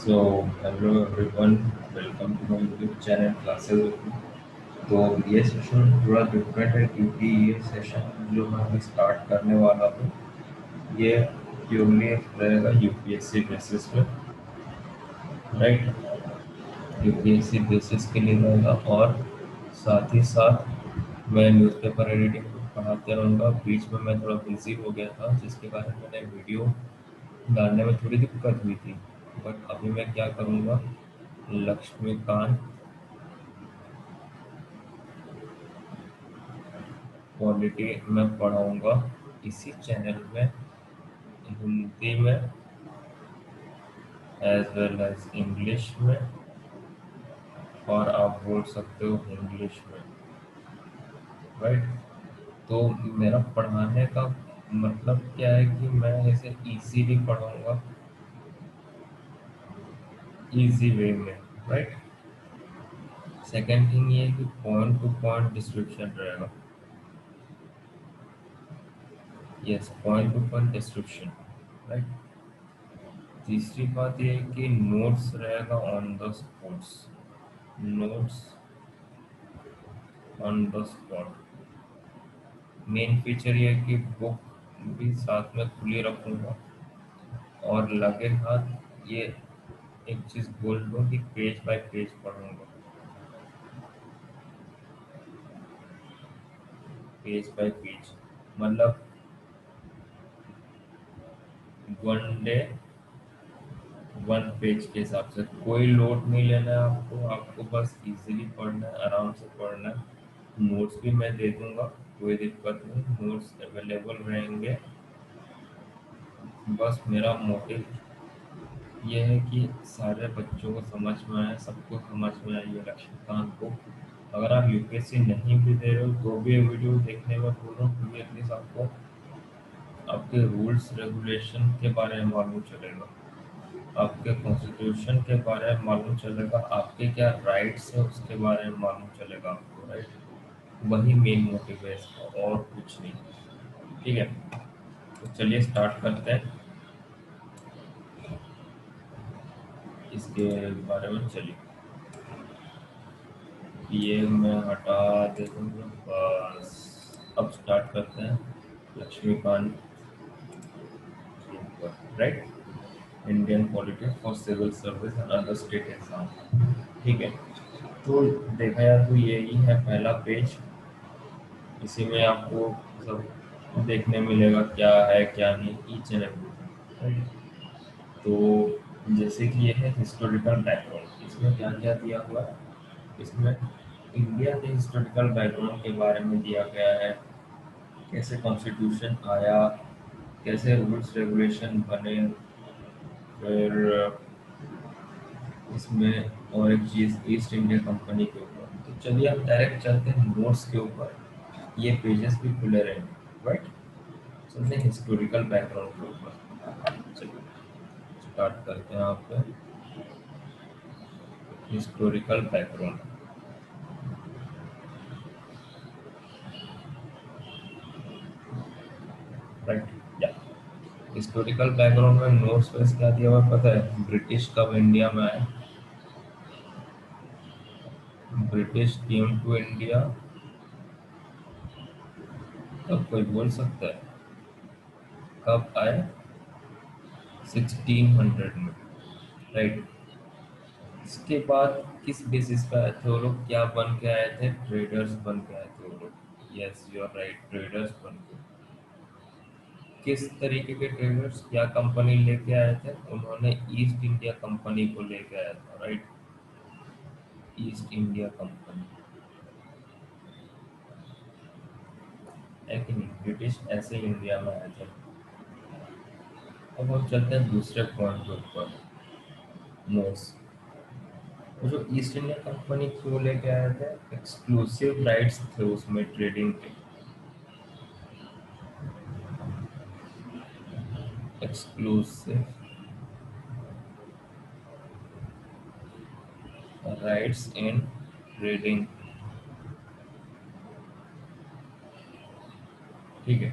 So, hello everyone, welcome to my YouTube channel Classes with me। तो ये session थोड़ा different है क्योंकि ये सेशन जो मैं अभी स्टार्ट करने वाला हूँ ये प्योरली रहेगा यूपीएससी बेसिस पे, राइट। यूपीएससी बेसिस के लिए रहेगा और साथ ही साथ मैं न्यूज़पेपर एडिटिंग पढ़ाते रहूँगा। बीच में मैं थोड़ा बिजी हो गया था जिसके कारण मैंने वीडियो डालने में थोड़ी दिक्कत हुई थी, बट अभी मैं क्या करूँगा, लक्ष्मीकांत पॉलिटी मैं पढ़ाऊँगा इसी चैनल में, हिंदी में एज वेल एज इंग्लिश में, और आप बोल सकते हो इंग्लिश में, राइट। तो मेरा पढ़ाने का मतलब क्या है कि मैं इसे इजीली पढ़ाऊँगा, इजी वे में, राइट। सेकेंड थिंग ये है कि पॉइंट टू पॉइंट डिस्क्रिप्शन रहेगा। Yes, point two point description, right. तीसरी बात ये है कि नोट्स रहेगा on the spots, notes on the spot. Main feature ये है कि बुक भी साथ में खुली रखूँगा और लगे हाथ ये एक चीज़ बोल दूँ कि पेज बाय पेज पढ़ूँगा, पेज बाय पेज, मतलब वन डे वन पेज के हिसाब से। कोई लोड नहीं लेना है आपको, आपको बस इजीली पढ़ना है, आराम से पढ़ना है। नोट्स भी मैं दे दूँगा, कोई दिक्कत नहीं, नोट्स अवेलेबल रहेंगे। बस मेरा मोटिव ये है कि सारे बच्चों को समझ में आए, सबको समझ में आई है लक्ष्मीकांत को। अगर आप यूपीएससी नहीं भी दे रहे हो तो भी ये वीडियो देखने में बोल रहा हूँ क्योंकि एटलीस्ट आपको आपके रूल्स रेगुलेशन के बारे में मालूम चलेगा, आपके कॉन्स्टिट्यूशन के बारे में मालूम चलेगा, आपके क्या राइट्स है उसके बारे में मालूम चलेगा आपको, राइट। वही मेन मोटिव है इसका, और कुछ नहीं। ठीक है, तो चलिए स्टार्ट करते हैं इसके बारे में। चलिए ये मैं हटा दे दूँगा, बस अब स्टार्ट करते हैं। Laxmikanth, right, Indian polity for civil service and other state exam. ठीक है, तो देखा यार, तो यही है पहला पेज। इसी में आपको सब देखने मिलेगा क्या है क्या नहीं, ईच एंड एवरीथिंग। तो जैसे कि ये है हिस्टोरिकल बैकग्राउंड, इसमें क्या क्या दिया हुआ है, इसमें इंडिया के हिस्टोरिकल बैकग्राउंड के बारे में दिया गया है, कैसे कॉन्स्टिट्यूशन आया, कैसे रूल्स रेगुलेशन बने। फिर इसमें और एक चीज़ ईस्ट इंडिया कंपनी के ऊपर। तो चलिए हम डायरेक्ट चलते हैं नोट्स के ऊपर, ये पेजेस भी खुले रहेंगे, राइट। चलते हैं हिस्टोरिकल बैकग्राउंड के ऊपर। चलिए स्टार्ट करते हैं आप पे हिस्टोरिकल बैकग्राउंड, राइट। या हिस्टोरिकल बैकग्राउंड में नोट्स में क्या दिया हुआ है पता है? ब्रिटिश कब इंडिया में आए, ब्रिटिश केम टू इंडिया, कब कोई बोल सकता है कब आए? 1600 में, राइट। इसके बाद किस बेसिस पे आए थे वो लोग, क्या बन के आए थे? ट्रेडर्स बन के आए थे वो लोग। Yes you are right, traders बन के। किस तरीके के ट्रेडर्स, क्या कंपनी लेके आए थे? उन्होंने ईस्ट इंडिया कंपनी को लेके आया था, राइट, ईस्ट इंडिया कंपनी है कि नहीं। ब्रिटिश ऐसे ही इंडिया में आए थे। अब हम चलते हैं दूसरे पॉइंट के ऊपर, नोट्स। वो जो ईस्ट इंडिया कंपनी क्यों लेके आए थे? एक्सक्लूसिव राइट्स थे उसमें ट्रेडिंग के, एक्सक्लूसिव राइट्स इन ट्रेडिंग। ठीक है,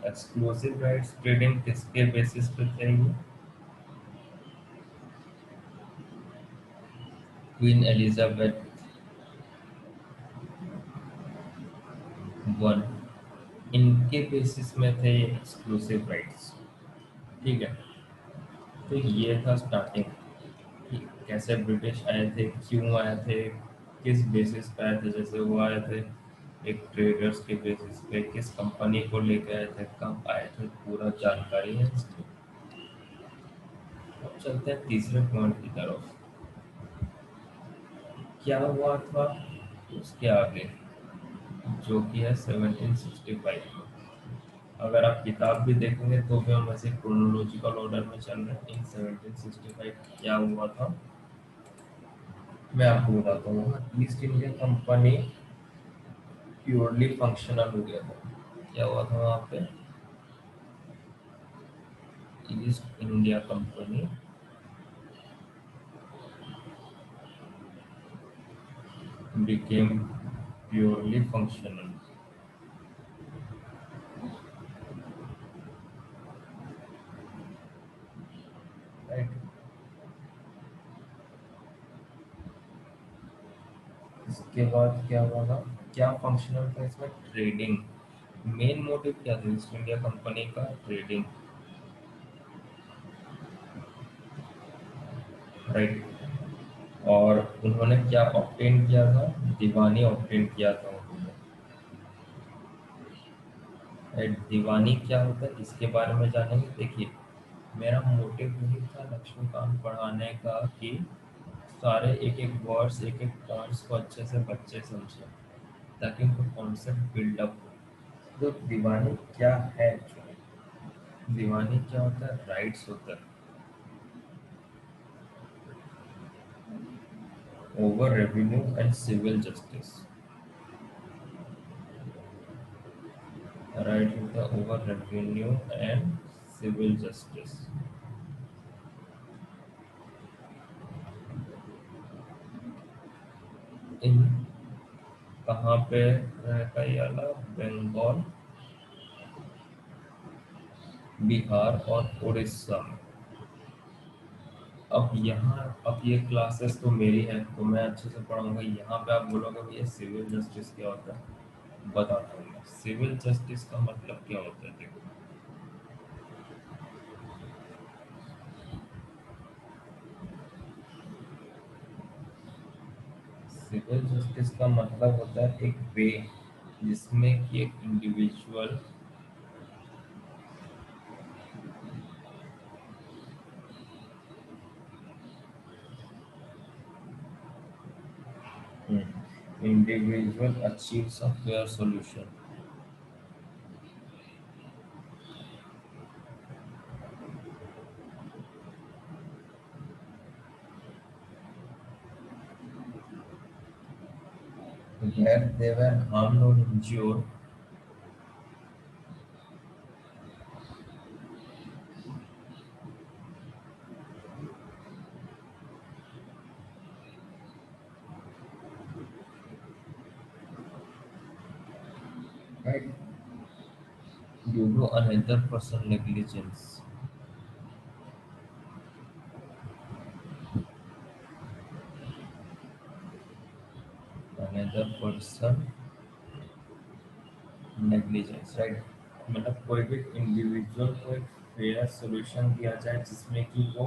एक्सक्लूसिव राइट्स ट्रेडिंग किसके बेसिस पे थे ये? क्वीन एलिजाबेथ वन, इनके बेसिस में थे एक्सक्लूसिव राइट्स। ठीक है, तो ये था स्टार्टिंग कि कैसे ब्रिटिश आए थे, क्यों आए थे, किस बेसिस पे आए थे। जैसे वो आए थे एक ट्रेडर्स के बेसिस पे, किस कंपनी को लेके आए थे, कब आए थे, पूरा जानकारी है इसकी। अब चलते हैं तीसरे पॉइंट की तरफ। क्या हुआ था उसके आगे, जो कि है 1765। अगर आप किताब भी देखेंगे तो भी हम ऐसे क्रोनोलॉजिकल ऑर्डर में चल रहे हैं। इन 1765 क्या हुआ था मैं आपको बताता हूँ। East India company purely functional हो गया था। क्या हुआ था वहाँ पे, east India company became purely functional, right? इसके बाद क्या हुआ था, क्या फंक्शनल था इसमें, ट्रेडिंग। मेन मोटिव क्या था ईस्ट इंडिया कंपनी का, ट्रेडिंग, राइट। और उन्होंने क्या ऑब्टेन किया था, दीवानी ऑब्टेन किया था उन्होंने। राइट, दीवानी क्या होता है इसके बारे में जानेंगे। देखिए, मेरा मोटिव यही था लक्ष्मीकांत पढ़ाने का कि सारे एक एक वर्ड्स, एक एक पॉइंट्स को अच्छे से बच्चे समझें, ताकि उनको कॉन्सेप्ट बिल्डअप हो। तो दीवानी क्या है एक्चुअली, दीवानी क्या होता है, राइट्स होता है over revenue and civil justice. Right होता है over revenue and civil justice. इन कहाँ पे रहता है ये वाला, बंगाल, बिहार और उड़ीसा में। अब यहाँ, अब ये क्लासेस तो मेरी है तो मैं अच्छे से पढ़ाऊंगा। यहाँ पे आप बोलोगे भैया सिविल जस्टिस क्या होता है, बताता हूँ मैं। सिविल जस्टिस का मतलब क्या होता है, देखो। सिविल जस्टिस का मतलब होता है एक वे जिसमें कि एक individual achieves a fair solution। Where they were harmed or injured, right, due to another person negligence, another person negligence, right. मतलब कोई भी इंडिविजुअल को एक फेयर सोल्यूशन दिया जाए जिसमें कि वो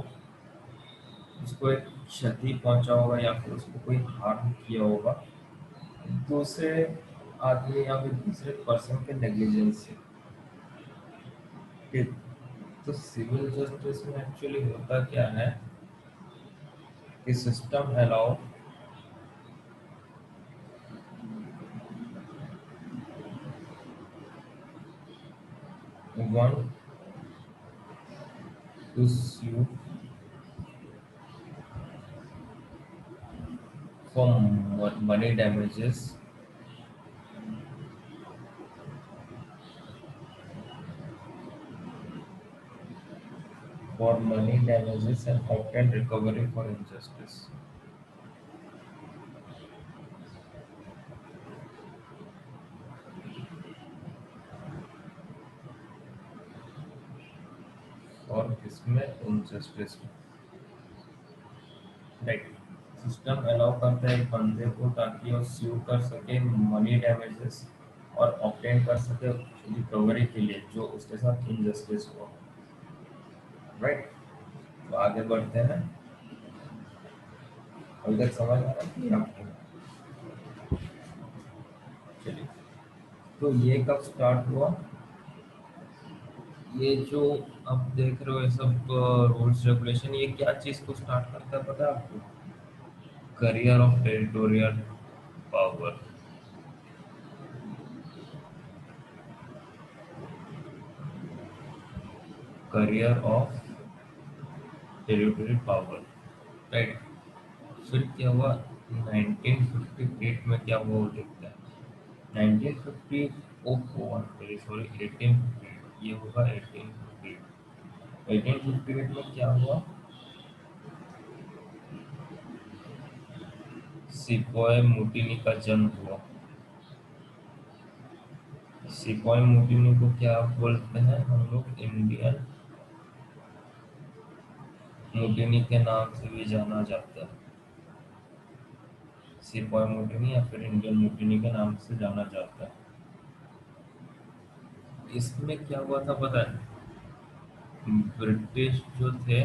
उसको एक क्षति पहुंचा होगा या फिर उसको कोई हार्म किया होगा दूसरे आदमी या फिर दूसरे पर्सन के नेग्लिजेंस से। ठीक। तो सिविल जस्टिस में एक्चुअली होता क्या है कि system allow one two sue for money damages and obtain recovery for injustice। और किसमें, इनजस्टिस में, राइट। सिस्टम अलाउ करता है एक बंदे को ताकि वो स्यू कर सके मनी डैमेजेस और ऑब्टेन कर सके रिकवरी के लिए जो उसके साथ इनजस्टिस हुआ। राइट, तो आगे बढ़ते हैं। अभी तक समझ आ रहा है कि आपको? चलिए, तो ये कब स्टार्ट हुआ? ये जो आप देख रहे हो ये सब रूल्स रेगुलेशन, ये क्या चीज को स्टार्ट करता है पता है आपको? Career of territorial power. Career of territorial power, right. फिर क्या हुआ 1958 में? क्या हुआ वो देखते हैं। 1950, ओहो वेरी सॉरी, 1858, ये होगा 1858। 1858 में क्या हुआ? सिपोय मुटिनी का जन्म हुआ। सिपोय मुटिनी को क्या बोलते हैं हम लोग? इंडियन मुटिनी के नाम से भी जाना जाता है। सिपोय मुटिनी या फिर इंडियन मुटिनी के नाम से जाना जाता है। इसमें क्या हुआ था पता है? ब्रिटिश जो थे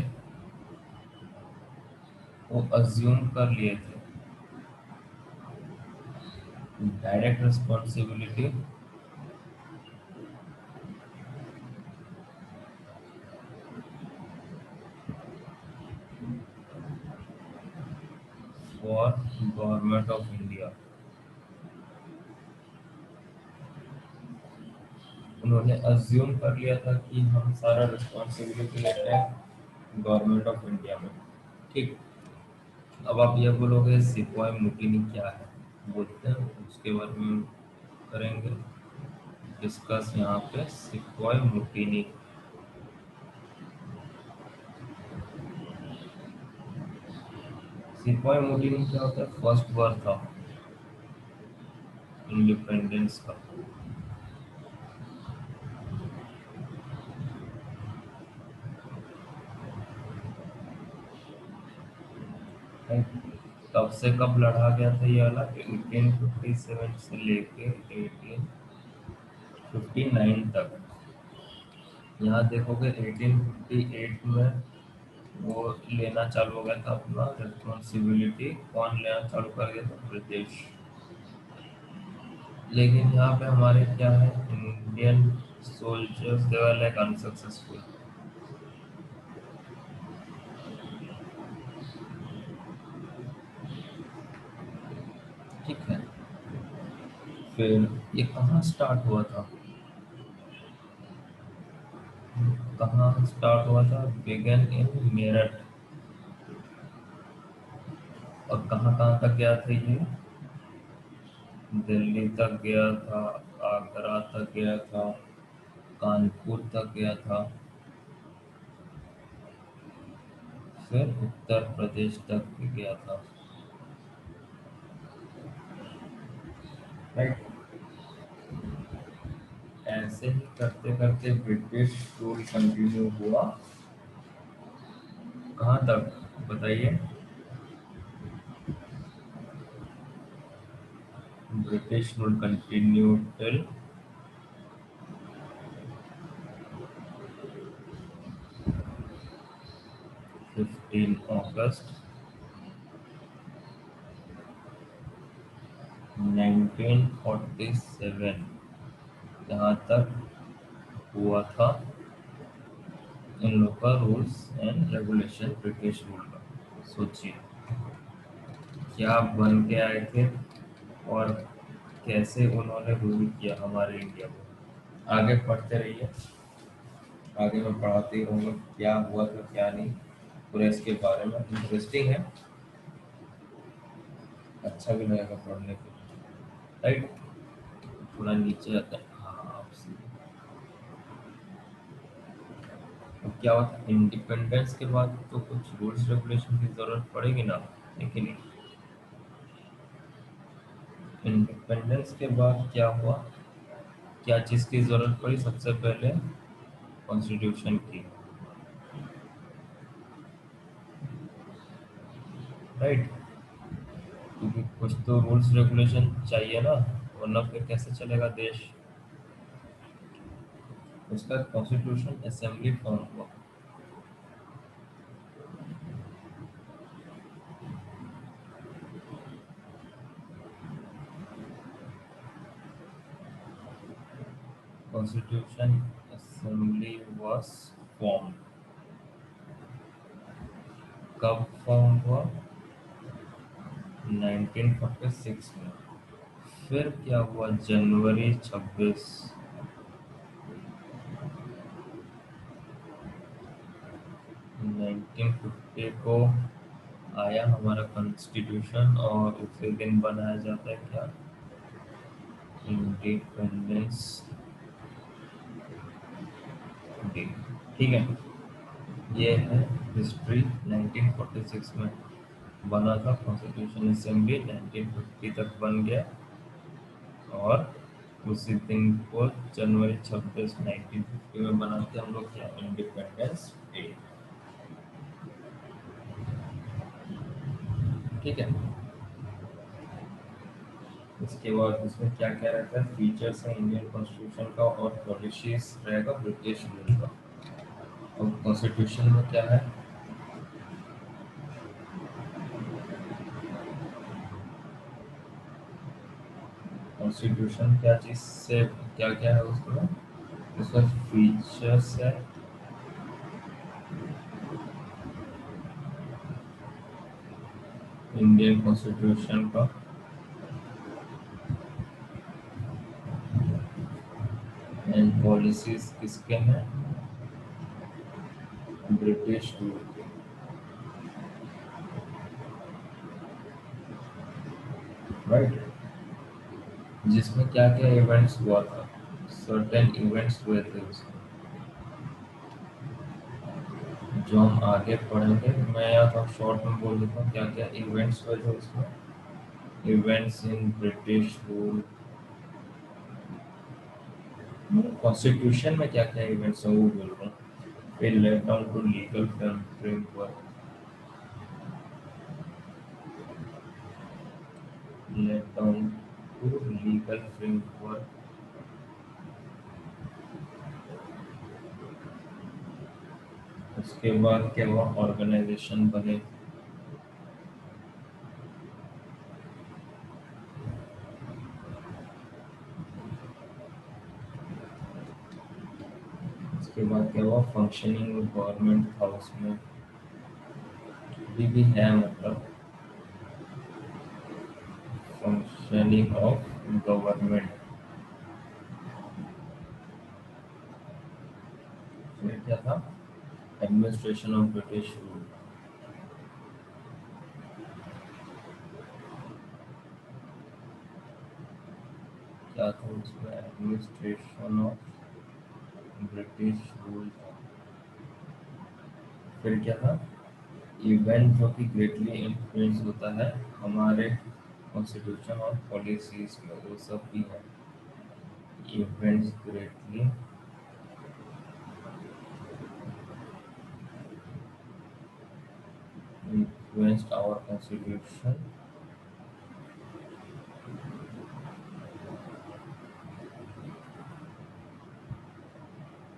वो अज्यूम कर लिए थे direct responsibility for government of India. उन्होंने अज्यूम कर लिया था कि हम सारा रिस्पॉन्सिबिलिटी लेते हैं गवर्नमेंट ऑफ इंडिया में। ठीक, अब आप ये बोलोगे सिपाही मुटिनी क्या है, बोलते हैं उसके बारे में करेंगे डिस्कस यहाँ पे। सिपाही मुटिनी, सिपाही मुटिनी क्या होता है? फर्स्ट वर्ड था इंडिपेंडेंस का। तब से कब लड़ा गया था ये वाला? 1857 से लेके 1859 तक। यहाँ देखोगे 1858 में वो लेना चालू हो गया था अपना रिस्पॉन्सिबिलिटी। कौन लेना चालू कर गया था? ब्रिटिश। लेकिन यहाँ पे हमारे क्या है, Indian soldiers they were like unsuccessful. ठीक है, फिर ये कहाँ स्टार्ट हुआ था? कहाँ स्टार्ट हुआ था? बिगन इन मेरठ। और कहाँ कहाँ तक गया था ये? दिल्ली तक गया था, आगरा तक गया था, कानपुर तक गया था, फिर उत्तर प्रदेश तक भी गया था। राइट, ऐसे ही करते करते ब्रिटिश रूल कंटिन्यू हुआ। कहाँ तक बताइए? ब्रिटिश रूल कंटिन्यू टिल 15 अगस्त 1947, यहाँ तक हुआ था इन लोग का rules and regulation, British rule का। सोचिए क्या बन के आए थे और कैसे उन्होंने रूल किया हमारे इंडिया को। आगे पढ़ते रहिए, आगे मैं पढ़ाते ही रहूँगा क्या हुआ था क्या नहीं, पूरा इसके बारे में। इंटरेस्टिंग है, अच्छा भी लगेगा पढ़ने के लिए। राइट, थोड़ा नीचे आता है। हाँ, अब क्या होता है इंडिपेंडेंस के बाद तो कुछ रूल्स रेगुलेशन की जरूरत पड़ेगी ना, लेकिन इंडिपेंडेंस के बाद क्या हुआ? क्या चीज़ की जरूरत पड़ी सबसे पहले? कॉन्स्टिट्यूशन की। राइट, क्योंकि कुछ तो रूल्स रेगुलेशन चाहिए ना, वरना फिर कैसे चलेगा देश। उसका कॉन्स्टिट्यूशन असेंबली फॉर्म हुआ। Constitution assembly was form. कब फॉर्म हुआ? 1946 में। फिर क्या हुआ? जनवरी 26, 1950 को आया हमारा कॉन्स्टिट्यूशन, और उसी दिन बनाया जाता है क्या? Independence day. ठीक है, ये है हिस्ट्री। 1946 में बना था कॉन्स्टिट्यूशन असेंबली, 1950 तक बन गया, और उसी दिन को जनवरी 26 1950 में बनाते हम लोग क्या? Independence day. ठीक है। इसके बाद इसमें क्या क्या रहता है? फीचर्स है इंडियन कॉन्स्टिट्यूशन का, और पॉलिसीज रहेगा ब्रिटिश रूल का। और कॉन्स्टिट्यूशन में क्या है? कॉन्स्टिट्यूशन क्या चीज़ से, क्या क्या है उसमें? उसमें फीचर्स है इंडियन कॉन्स्टिट्यूशन का, एंड पॉलिसीज किसके हैं? ब्रिटिश रूल के। राइट। जिसमें क्या क्या इवेंट्स हुआ था? सर्टेन इवेंट्स हुए थे उसमें, जो हम आगे पढ़ेंगे। मैं या तो शॉर्ट में बोल देता हूँ क्या क्या इवेंट्स हुए थे उसमें। Events in British rule, constitution में क्या क्या इवेंट्स हैं वो बोल रहा हूँ। फिर let down to legal framework, let down to legal framework. उसके बाद क्या हुआ? ऑर्गेनाइजेशन बने। उसके बाद क्या हुआ? फंक्शनिंग गवर्नमेंट था उसमें, अभी भी है मतलब, फंक्शनिंग ऑफ गवर्नमेंट। फिर क्या था? Administration of British rule. क्या था उसमें? एडमिनिस्ट्रेशन ऑफ ब्रिटिश रूल था। फिर क्या था? इवेंट जो कि ग्रेटली इन्फ्लुएंस होता है हमारे कॉन्स्टिट्यूशन और पॉलिसीज में, वो सब भी है। Events greatly influenced our constitution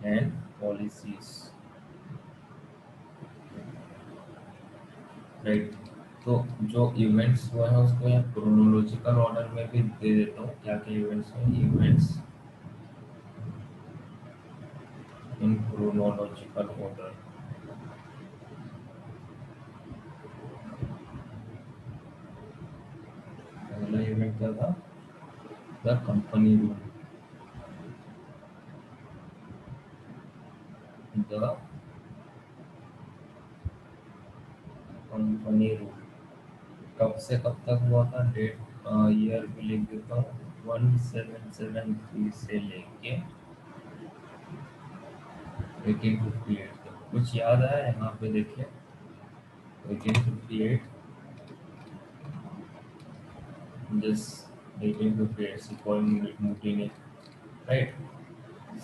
and policies। Right. तो जो इवेंट्स हुए हैं उसको यहाँ क्रोनोलॉजिकल ऑर्डर में भी दे देता हूँ, क्या क्या इवेंट्स हैं। Events in chronological order. पहला इवेंट क्या था? The company rule. The company rule कब से कब तक हुआ था? डेट ईयर भी लिख देता हूँ, 1773 से लेके 1858 तक। कुछ याद आया यहाँ पे? देखिए 1858, दिस 1858 सिपॉल म्यूटिनी। राइट।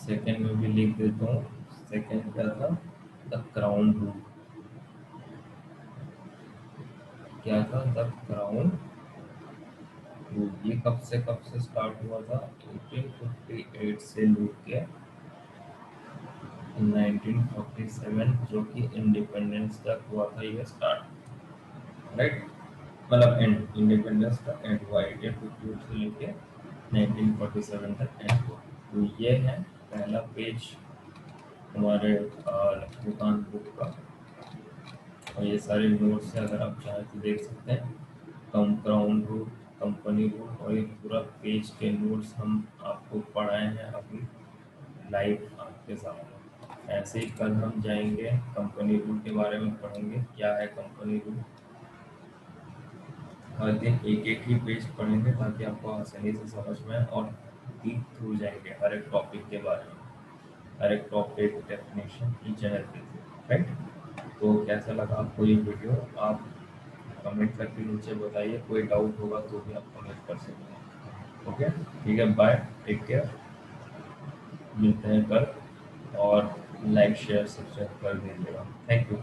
सेकेंड में भी लिख देता हूँ। सेकेंड क्या था? The crown rule. क्या था? द क्राउन तो ये कब से स्टार्ट हुआ था? 1858 से लेके 1947 जो कि इंडिपेंडेंस तक हुआ था ये स्टार्ट, राइट? मतलब एंड, इंडिपेंडेंस का एंड हुआ 1858 से लेके 1947 तक एंड हुआ। तो ये है पहला पेज हमारे लक्ष्मीकांत बुक का, और ये सारे नोट्स हैं, अगर आप चाहें तो देख सकते हैं। क्राउन रूट, कंपनी रूट, और ये पूरा पेज के नोट्स हम आपको पढ़ाए हैं अभी लाइव आपके सामने। ऐसे ही कल हम जाएंगे कंपनी रूट के बारे में पढ़ेंगे, क्या है कंपनी रूट। हर दिन एक एक ही पेज पढ़ेंगे ताकि आपको आसानी से समझ में आए, और डीप थ्रू जाएंगे हर एक टॉपिक के बारे में, हर एक topic definition each and everything, right? तो कैसा लगा आपको ये वीडियो, आप कमेंट करके नीचे बताइए। कोई डाउट होगा तो भी आप कमेंट कर सकते हैं। ओके, ठीक है, बाय, टेक केयर, मिलते हैं कल, और लाइक शेयर सब्सक्राइब कर दीजिएगा। Thank you.